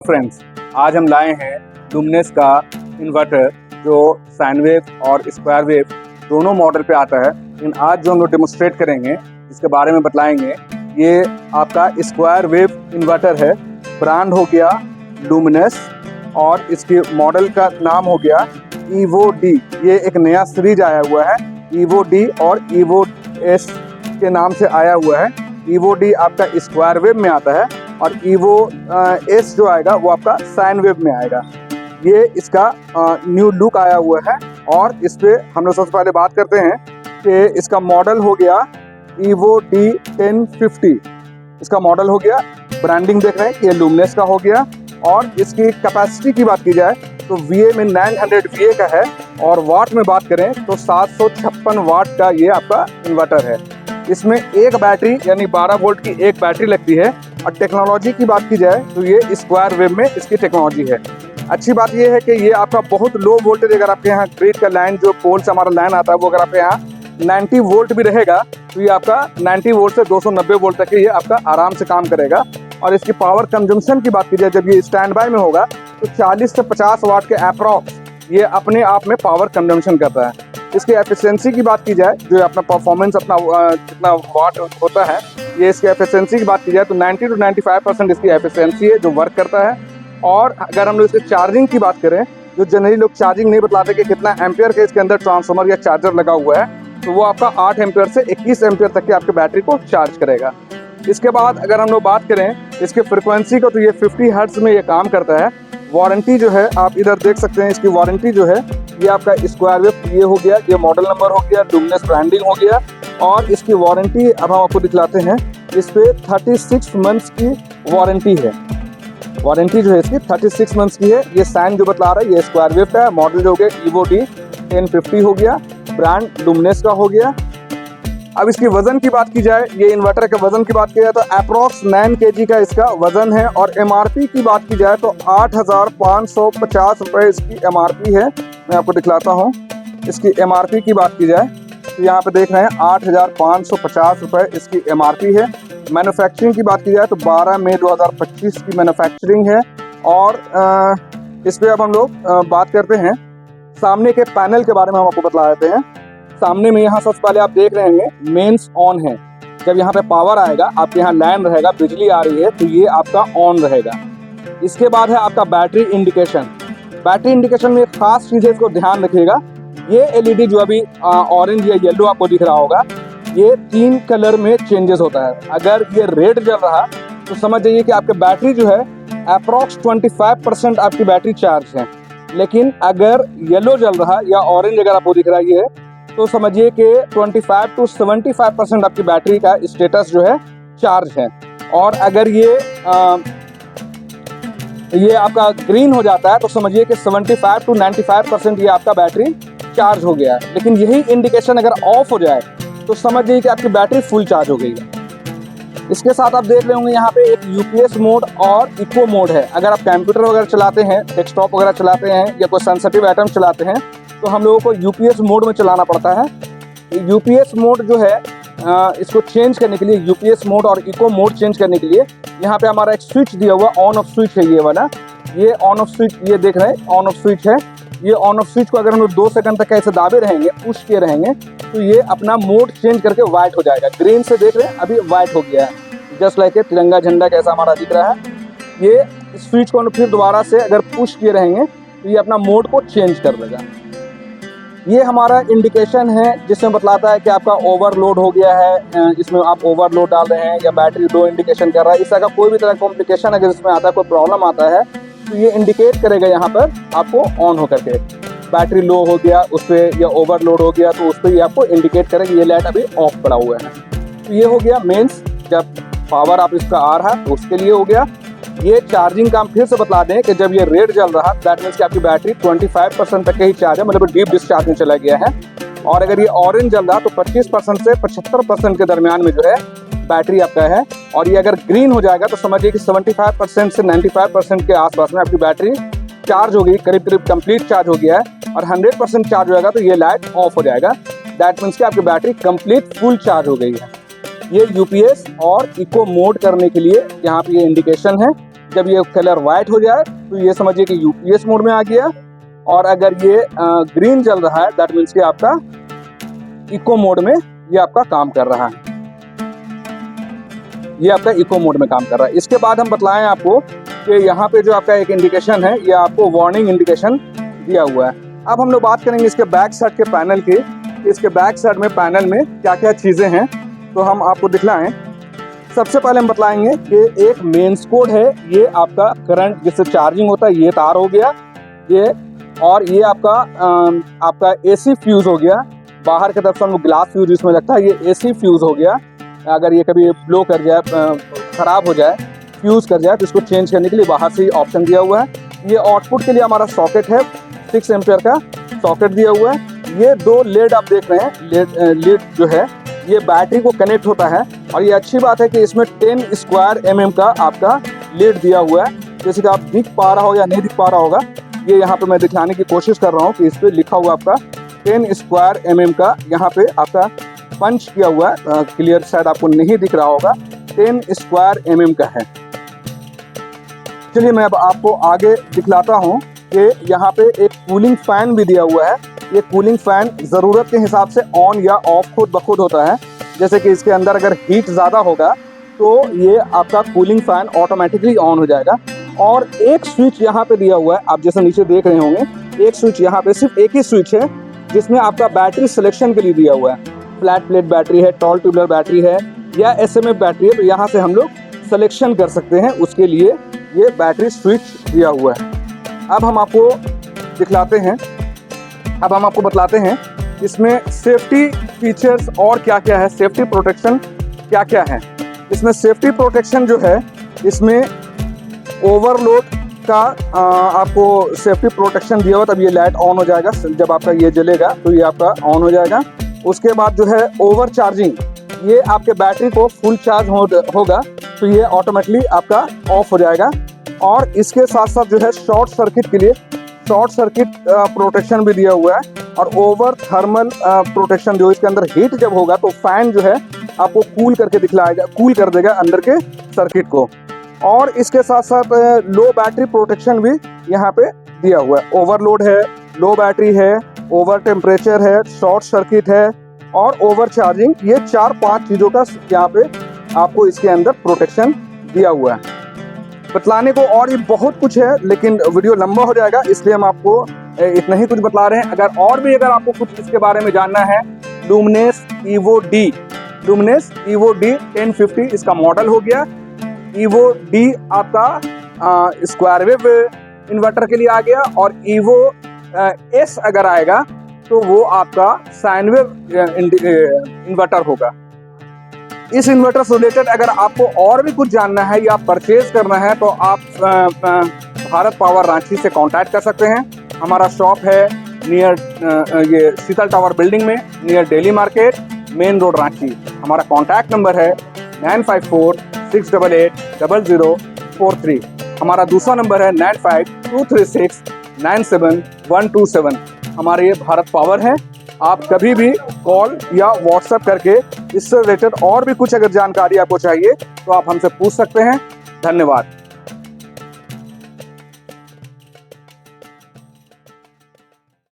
Friends, आज हम लाए हैं लुमिनस का इन्वर्टर जो साइन वेव और स्क्वायर वेव दोनों मॉडल पे आता है। लेकिन आज जो हम लोग डेमोस्ट्रेट करेंगे, इसके बारे में बताएंगे, ये आपका स्क्वायर वेव इन्वर्टर है। ब्रांड हो गया लुमिनस और इसके मॉडल का नाम हो गया ईवो डी। ये एक नया सीरीज आया हुआ है, ईवो डी और ईवो एस के नाम से आया हुआ है। ईवो डी आपका स्क्वायर वेव में आता है और ईवो एस जो आएगा वो आपका साइन वेव में आएगा। ये इसका न्यू लुक आया हुआ है और इस पे हम लोग सबसे पहले बात करते हैं कि इसका मॉडल हो गया ईवो डी 1050। इसका मॉडल हो गया, ब्रांडिंग देख रहे हैं, ये लुमिनस का हो गया। और इसकी कैपेसिटी की बात की जाए तो VA में 900 VA का है और वाट में बात करें तो 756 वाट का ये आपका इन्वर्टर है। इसमें एक बैटरी यानी 12 वोल्ट की एक बैटरी लगती है। और टेक्नोलॉजी की बात की जाए तो ये स्क्वायर वेव में इसकी टेक्नोलॉजी है। अच्छी बात ये है कि ये आपका बहुत लो वोल्टेज, अगर आपके यहाँ ग्रिड का लाइन जो पोल से हमारा लाइन आता है वो अगर आपके यहाँ 90 वोल्ट भी रहेगा तो ये आपका 90 वोल्ट से 290 वोल्ट तक ये आपका आराम से काम करेगा। और इसकी पावर कंजम्पशन की बात की जाए, जब ये स्टैंड बाय में होगा तो 40 से 50 वाट के अप्रॉक्स ये अपने आप में पावर कंजम्पशन करता है। इसकी एफिशिएंसी की बात की जाए, जो अपना परफॉर्मेंस अपना कितना वाट होता है, ये इसकी एफिशिएंसी की बात की जाए तो 90 to 95% इसकी एफिशिएंसी है जो वर्क करता है। और अगर हम लोग इसके चार्जिंग की बात करें, जो जनरली लोग चार्जिंग नहीं बताते कि कितना एम्पियर का इसके अंदर ट्रांसफार्मर या चार्जर लगा हुआ है, तो वो आपका 8 एम्पियर से 21 एम्पियर तक की आपके बैटरी को चार्ज करेगा। इसके बाद अगर हम लोग बात करें इसके फ्रिक्वेंसी को, तो ये 50 हर्ट्ज में ये काम करता है। वारंटी जो है आप इधर देख सकते हैं, इसकी वारंटी जो है ये आपका स्क्वायर वेव ये हो गया, ये मॉडल नंबर हो गया, लुमिनस ब्रांडिंग हो गया। और इसकी वारंटी अब हम आपको दिखलाते हैं, इस पे 36 मंथ्स की वारंटी है। वारंटी जो है इसकी 36 मंथ्स की है। ये साइन जो बतला रहा है ये स्क्वायर वेव का है। मॉडल जो हो गया ईवो डी 1050 हो गया, ब्रांड लुमिनस का हो गया। अब इसकी वजन की बात की जाए, ये इन्वर्टर के वजन की बात की जाए तो अप्रॉक्स 9 kg का इसका वजन है। और MRP की बात की जाए तो 8,550 रुपये इसकी MRP है। मैं आपको दिखलाता हूँ, इसकी MRP की बात की जाए तो यहाँ पे देख रहे हैं 8,550 रुपये इसकी MRP है। मैन्युफैक्चरिंग की बात की जाए तो 12 मई 2025 की मैन्युफैक्चरिंग है। और इस पर अब हम लोग बात करते हैं सामने के पैनल के बारे में। हम आपको बतला देते हैं, सामने में यहाँ सबसे पहले आप देख रहे हैं मेंस ऑन है। जब यहाँ पे पावर आएगा, आपके यहाँ लाइन रहेगा, बिजली आ रही है तो ये आपका ऑन रहेगा। इसके बाद है आपका बैटरी इंडिकेशन। बैटरी इंडिकेशन में एक खास चीज़ है, इसको ध्यान रखिएगा। ये LED जो अभी ऑरेंज या येलो आपको दिख रहा होगा, ये 3 कलर में चेंजेस होता है। अगर ये रेड जल रहा तो समझ जाइए कि आपके बैटरी जो है अप्रॉक्स 25% आपकी बैटरी चार्ज है। लेकिन अगर येलो जल रहा या ऑरेंज अगर आपको दिख रहा है ये, तो समझिए कि 25 to 75% आपकी बैटरी का स्टेटस जो है चार्ज है। और अगर ये आपका ग्रीन हो जाता है तो समझिए कि 75 to 95% ये आपका बैटरी चार्ज हो गया है। लेकिन यही इंडिकेशन अगर ऑफ हो जाए तो समझिए कि आपकी बैटरी फुल चार्ज हो गई है। इसके साथ आप देख रहे होंगे यहाँ पे एक UPS मोड और इको मोड है। अगर आप कंप्यूटर वगैरह चलाते हैं, डेस्कटॉप वगैरह चलाते हैं या कोई सेंसिटिव आइटम चलाते हैं तो हम लोगों को UPS मोड में चलाना पड़ता है। UPS मोड जो है इसको चेंज करने के लिए, UPS मोड और इको मोड चेंज करने के लिए यहाँ पे हमारा एक स्विच दिया हुआ, ऑन ऑफ स्विच है ये वाला। ये ऑन ऑफ स्विच, ये देख रहे हैं ऑन ऑफ स्विच है। ये ऑन ऑफ स्विच को अगर हम लोग 2 सेकंड तक ऐसे दाबे रहेंगे, पुश किए रहेंगे, तो ये अपना मोड चेंज करके व्हाइट हो जाएगा। ग्रीन से देख रहे हैं अभी व्हाइट हो गया है, जस्ट लाइक ए तिरंगा झंडा कैसा हमारा दिख रहा है। ये स्विच को फिर दोबारा से अगर पुश किए रहेंगे तो ये अपना मोड को चेंज कर देगा। ये हमारा इंडिकेशन है जिसमें बतलाता है कि आपका ओवरलोड हो गया है, इसमें आप ओवरलोड डाल रहे हैं या बैटरी लो इंडिकेशन कर रहा है। इस तरह का कोई भी तरह कॉम्प्लिकेशन अगर इसमें आता है, कोई प्रॉब्लम आता है, तो ये इंडिकेट करेगा यहाँ पर आपको ऑन होकर के। बैटरी लो हो गया उस पर या ओवरलोड हो गया तो उस पर ये आपको इंडिकेट करेगा ये लाइट अभी ऑफ पड़ा हुआ है। तो ये हो गया मेंस, जब पावर आप इसका आ रहा है तो उसके लिए हो गया। ये चार्जिंग का हम फिर से बता दें कि जब ये रेड जल रहा दैट मीन्स कि आपकी बैटरी 25% तक का ही चार्ज है, मतलब डीप डिस्चार्ज में चला गया है। और अगर ये ऑरेंज जल रहा तो 25% से 75% के दरमियान में जो है बैटरी आपका है। और ये अगर ग्रीन हो जाएगा तो समझिए कि 75% से 95% के आसपास में आपकी बैटरी चार्ज हो गई, करीब करीब कंप्लीट चार्ज हो गया है। और 100% चार्ज हो जाएगा तो ये लाइट ऑफ हो जाएगा। दैट मीन्स कि आपकी बैटरी कंप्लीट फुल चार्ज हो गई है। ये UPS और इको मोड करने के लिए यहाँ पे ये इंडिकेशन है। जब ये कलर वाइट हो जाए तो ये समझिए कि यूपीएस मोड में आ गया, और अगर ये ग्रीन चल रहा है दैट मीन्स कि आपका इको मोड में ये आपका काम कर रहा है, ये आपका इको मोड में काम कर रहा है। इसके बाद हम बतलाएं आपको कि यहाँ पे जो आपका एक इंडिकेशन है ये आपको वार्निंग इंडिकेशन दिया हुआ है। अब हम लोग बात करेंगे इसके बैक साइड के पैनल की, इसके बैक साइड में पैनल में क्या क्या चीज़ें हैं तो हम आपको दिखलाएं। सबसे पहले हम बतलाएंगे कि एक मेंस कोड है, ये आपका करंट जिससे चार्जिंग होता है ये तार हो गया ये, और ये आपका एसी फ्यूज़ हो गया। बाहर की तरफ से हम ग्लास फ्यूज इसमें लगता है, ये एसी फ्यूज़ हो गया। अगर ये कभी ब्लो कर जाए, ख़राब हो जाए, फ्यूज़ कर जाए तो इसको चेंज करने के लिए बाहर से ही ऑप्शन दिया हुआ है। ये आउटपुट के लिए हमारा सॉकेट है, 6 एम्पियर का सॉकेट दिया हुआ है। ये 2 लेड आप देख रहे हैं, लेड जो है ये बैटरी को कनेक्ट होता है, और ये अच्छी बात है कि इसमें 10 स्क्वायर mm का आपका लीड दिया हुआ है। जैसे कि आप दिख पा रहा हो या नहीं दिख पा रहा होगा, ये यहाँ पे मैं दिखाने की कोशिश कर रहा हूँ कि इस पर लिखा हुआ आपका 10 स्क्वायर mm का यहाँ पे आपका पंच किया हुआ है। क्लियर शायद आपको नहीं दिख रहा होगा, 10 स्क्वायर mm का है। चलिए मैं अब आपको आगे दिखलाता हूँ कि यहाँ पे एक कूलिंग फैन भी दिया हुआ है। ये कूलिंग फैन ज़रूरत के हिसाब से ऑन या ऑफ खुद ब खुद होता है। जैसे कि इसके अंदर अगर हीट ज़्यादा होगा तो ये आपका कूलिंग फैन ऑटोमेटिकली ऑन हो जाएगा। और एक स्विच यहाँ पे दिया हुआ है, आप जैसे नीचे देख रहे होंगे, एक स्विच यहाँ पे सिर्फ एक ही स्विच है जिसमें आपका बैटरी सिलेक्शन के लिए दिया हुआ है। फ्लैट प्लेट बैटरी है, टॉल ट्यूबलर बैटरी है या एसएमएफ बैटरी है, तो यहाँ से हम लोग सिलेक्शन कर सकते हैं, उसके लिए ये बैटरी स्विच दिया हुआ है। अब हम आपको दिखलाते हैं, अब हम आपको बतलाते हैं इसमें सेफ्टी फीचर्स और क्या क्या है, सेफ्टी प्रोटेक्शन क्या क्या है। इसमें सेफ्टी प्रोटेक्शन जो है, इसमें ओवरलोड का आपको सेफ्टी प्रोटेक्शन दिया हुआ, तब ये लाइट ऑन हो जाएगा। जब आपका ये जलेगा तो ये आपका ऑन हो जाएगा। उसके बाद जो है ओवर चार्जिंग, ये आपके बैटरी को फुल चार्ज होगा तो ये ऑटोमेटिकली आपका ऑफ हो जाएगा। और इसके साथ साथ जो है शॉर्ट सर्किट के लिए शॉर्ट सर्किट प्रोटेक्शन भी दिया हुआ है, और ओवर थर्मल प्रोटेक्शन, जो इसके अंदर हीट जब होगा तो फैन जो है आपको कूल करके दिखलाएगा, कूल कर देगा अंदर के सर्किट को। और इसके साथ साथ लो बैटरी प्रोटेक्शन भी यहाँ पे दिया हुआ है। ओवरलोड है, लो बैटरी है, ओवर टेम्परेचर है, शॉर्ट सर्किट है और ओवर चार्जिंग, ये 4-5 चीज़ों का यहाँ पे आपको इसके अंदर प्रोटेक्शन दिया हुआ है। बतलाने को और भी बहुत कुछ है लेकिन वीडियो लंबा हो जाएगा, इसलिए हम आपको इतना ही कुछ बतला रहे हैं। अगर आपको कुछ इसके बारे में जानना है, लुमिनस EVO D 1050 इसका मॉडल हो गया। EVO D आपका स्क्वायर वेव इन्वर्टर के लिए आ गया, और EVO S अगर आएगा तो वो आपका साइन वेव इन्वर्टर होगा। इस इन्वर्टर से रिलेटेड अगर आपको और भी कुछ जानना है या परचेज करना है तो आप भारत पावर रांची से कांटेक्ट कर सकते हैं। हमारा शॉप है नियर ये शीतल टावर बिल्डिंग में, near daily market, main road Ranchi. हमारा कांटेक्ट नंबर है 9546880043। हमारा दूसरा नंबर है 9523697127। हमारे ये भारत पावर है। आप कभी भी कॉल या व्हाट्सएप करके इससे रिलेटेड और भी कुछ अगर जानकारी आपको चाहिए तो आप हमसे पूछ सकते हैं। धन्यवाद।